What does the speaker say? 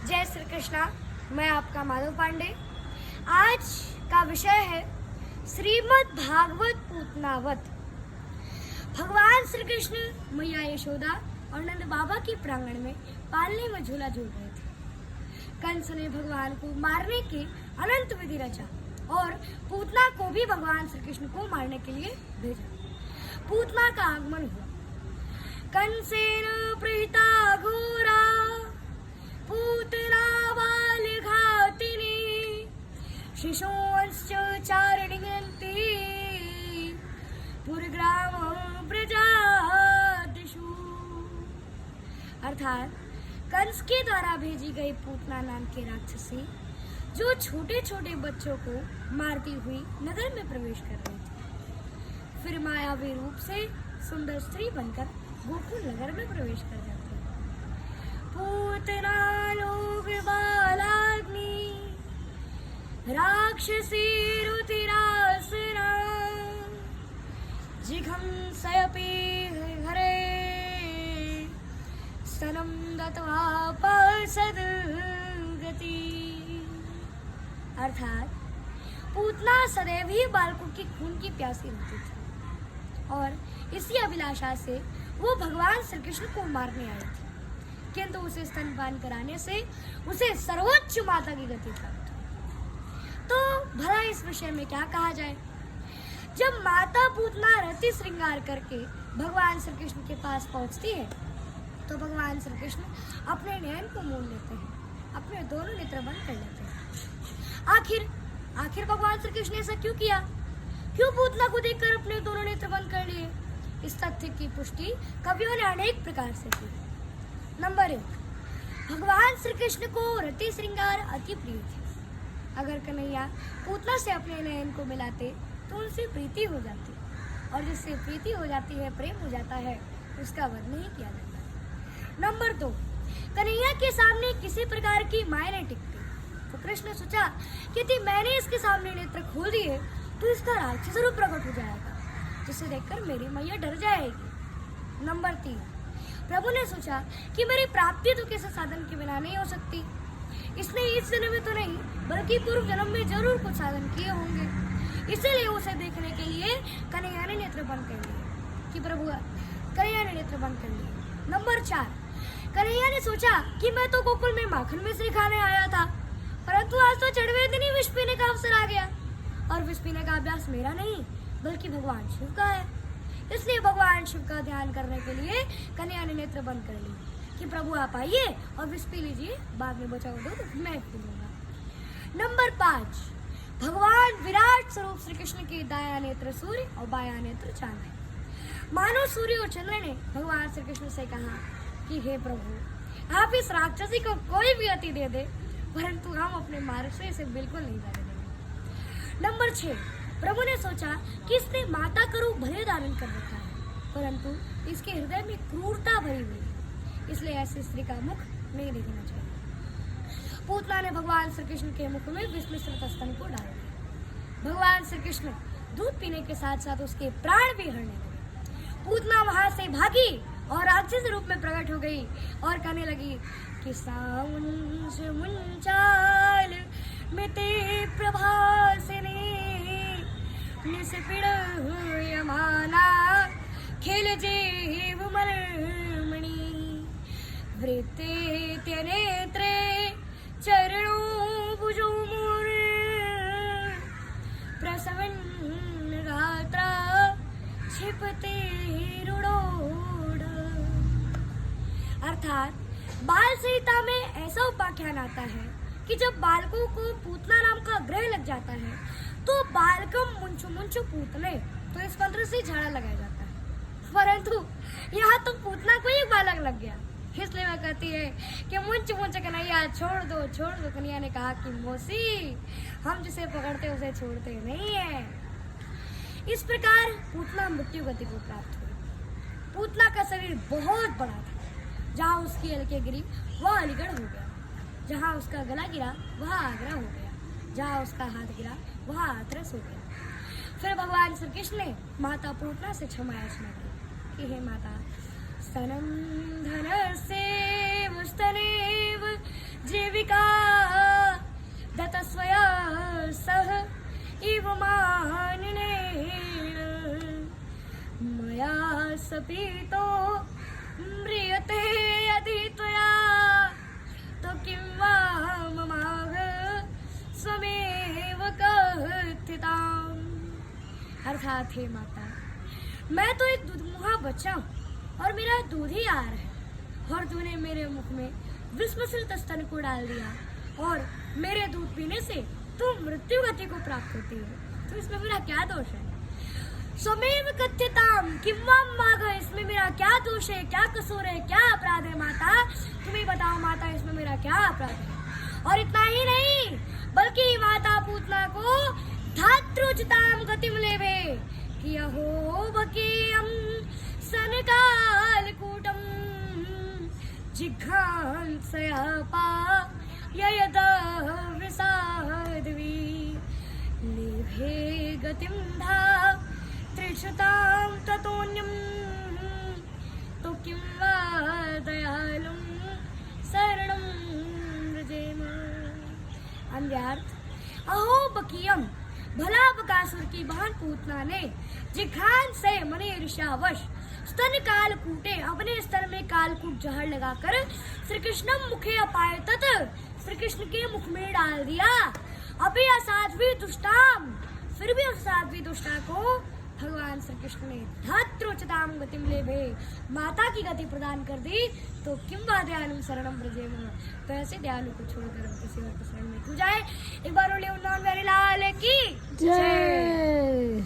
जय श्री कृष्णा। मैं आपका माधव पांडे। आज का विषय है श्रीमद् भागवत पूतनावत। भगवान श्री कृष्ण मैया यशोदा और नंद बाबा के प्रांगण में पालने में झूला झूल रहे थे। कंस ने भगवान को मारने की अनंत विधि रचा और पूतना को भी भगवान श्री कृष्ण को मारने के लिए भेजा। पूतना का आगमन हुआ। कंसेन प्रीता घोरा पूतना बाल घातिनी शिशोंश्च चारणिगन्ति पुरग्राम प्रजादिषु। अर्थात कंस के द्वारा भेजी गई पूतना नाम की राक्षसी जो छोटे छोटे बच्चों को मारती हुई नगर में प्रवेश कर रही थी, फिर मायावी रूप से सुंदर स्त्री बनकर गोकुल नगर में प्रवेश कर जाती है। पूतना लोग बालाग्नि राक्षसी रुतिरासना जिघंसयपि हरे स्तनं दत्वा पार्षद गति। अर्थात पूतना सदैव ही बालकों की खून की प्यासी रहती थी और इसी अभिलाषा से वो भगवान श्री कृष्ण को मारने आई थी, किंतु उसे स्तनपान कराने से उसे सर्वोच्च माता की गति प्राप्त हुई। तो भला इस विषय में क्या कहा जाए। जब माता पूतना रति श्रृंगार करके भगवान श्री कृष्ण के पास पहुंचती है तो भगवान श्री कृष्ण अपने नयन को मोड़ लेते हैं, अपने दोनों नेत्र बंद कर लेते हैं। आखिर भगवान श्री कृष्ण ने ऐसा क्यों किया? क्यों पूतना को देखकर अपने दोनों नेत्र बंद कर लिए? इस तथ्य की पुष्टि कवियों ने अनेक प्रकार से की। नंबर 1, भगवान श्री कृष्ण को रति श्रृंगार अति प्रिय थे। अगर कन्हैया पूतना से अपने नयन को मिलाते तो उनसे प्रीति हो जाती, और जिससे प्रीति हो जाती है, प्रेम हो जाता है, उसका वध नहीं किया जाता। नंबर 2, कन्हैया के सामने किसी प्रकार की माया नहीं टिकती, तो कृष्ण ने सोचा कि यदि मैंने इसके सामने नेत्र खोल दिए तो इसका राक्षस रूप प्रकट हो जाएगा, जिसे देखकर मेरी मैया डर जाएगी। नंबर 3, प्रभु ने सोचा कि मेरी प्राप्ति तो किसी साधन के बिना नहीं हो सकती। इसने इस जन्म में तो नहीं बल्कि पूर्व जन्म में जरूर कुछ साधन किए होंगे, इसीलिए उसे देखने के लिए कन्हैया ने नेत्र बंद कर लिए। कन्हैया ने नेत्र बंद कर लिए। नंबर 4, कन्हैया ने सोचा कि मैं तो गोकुल में माखन मिश्री खाने आया था, परंतु आज तो चढ़वे दिन ही विष पीने का अवसर आ गया, और विष पीने का अभ्यास मेरा नहीं बल्कि भगवान शिव का है। इसलिए भगवान शिव का ध्यान करने के लिए कन्हैया ने नेत्र बंद कर लिए कि प्रभु आप आइए और विष पी लीजिए, बाद में बचा दो तो मैं पी लूंगा। नंबर 5, भगवान विराट स्वरूप श्री कृष्ण की दाया नेत्र सूर्य और बाया नेत्र चांद है। मानो सूर्य और चंद्र ने भगवान श्री कृष्ण से कहा कि हे प्रभु, आप इस राक्षसी को कोई भी अति दे दे, परंतु हम अपने मार्ग से इसे बिल्कुल नहीं जाने देंगे। नंबर 6, प्रभु ने सोचा कि इसने माता का रूप भले धारण कर रखा है, परंतु इसके हृदय में क्रूरता भरी हुई है, इसलिए ऐसी स्त्री का मुख नहीं देखना चाहिए। पूतना ने भगवान श्री कृष्ण के मुख में विष मिश्रित स्तन को डाल दिया। भगवान श्री कृष्ण दूध पीने के साथ साथ उसके प्राण भी हरने लगे। पूतना वहां से भागी और राक्षस रूप में प्रकट हो गई और कहने लगी कि सामुंश मुंचाल मिते प्रभासिनी निस्पृह यमाना खेल जेव मर्मणि वृत्ते त्यनेत्रे चरणों भुजो मोर प्रसवन् गात्रा क्षिपते रुडोड। अर्थात बाल संहिता में ऐसा उपाख्यान आता है कि जब बालकों को पूतना नाम का ग्रह लग जाता है तो बालकम मुंचु मुंचु पूतने, तो इस मंत्र से झाड़ा लगाया जाता है, परंतु यहाँ तो पूतना को ही बालक लग गया, इसलिए वह कहती है कि मुंच मुंच कन्हैया छोड़ दो छोड़ दो। कन्हैया ने कहा कि मौसी, हम जिसे पकड़ते उसे छोड़ते नहीं है। इस प्रकार पूतना मृत्यु गति को प्राप्त हुई। पूतना का शरीर बहुत बड़ा था, जहाँ उसकी अलके गिरी वह अलीगढ़ हो गया, जहाँ उसका गला गिरा वह आगरा हो गया, जहाँ उसका हाथ गिरा वह हाथरस हो गया। फिर भगवान श्री कृष्ण ने माता पूतना से क्षमा याचना की कि हे माता, स्तनं धनस्येव स्तनेव जीवे पीतो म्रियते यदि त्वया तो किं वा ममाह स्वमेव कथिताम्। अर्थात हे माता, मैं तो एक दूधमुहा बच्चा हूँ और मेरा दूध ही आ रहा है और तूने मेरे मुख में विस्मसित स्तन को डाल दिया और मेरे दूध पीने से तू मृत्यु गति को प्राप्त होती है, तो इसमें मेरा क्या दोष है? स्वमेव कथ्यताम किंवा माघ, इसमें मेरा क्या दोष है, क्या कसूर है, क्या अपराध है माता? तुम ही बताओ माता, इसमें मेरा क्या अपराध है? और इतना ही नहीं, बल्कि माता पूतना को धात्रोचिताम गतिम लेवे कि अहो बकीयम सनकालकूटम जिघांसया पाययद विसादवी लेभे गतिम धा त्रिशतां ततोऽन्यं तो किं वा दयालुं शरणं व्रजेम। अन्यार्थ, अहो बकीयम, भला बकासुर की बहन पूतना ने जिघान से मने ईर्ष्यावश स्तन कालकूटे, अपने स्तन में कालकूट जहर लगाकर श्री कृष्ण मुखे अपायतत, श्री कृष्ण के मुख में डाल दिया। अभी असाध्वी दुष्टाम, फिर भी उस साध्वी दुष्टा को भगवान श्री कृष्ण ने धात्रोचिताम गतिम लेभे, माता की गति प्रदान कर दी, तो किम वा दयालु शरणम ब्रजेम, तो ऐसे दयालु को छोड़कर हम किसी और के शरण में क्यों जाए। एक बार बोलिए उन्नॉन वेरी लाल की जय।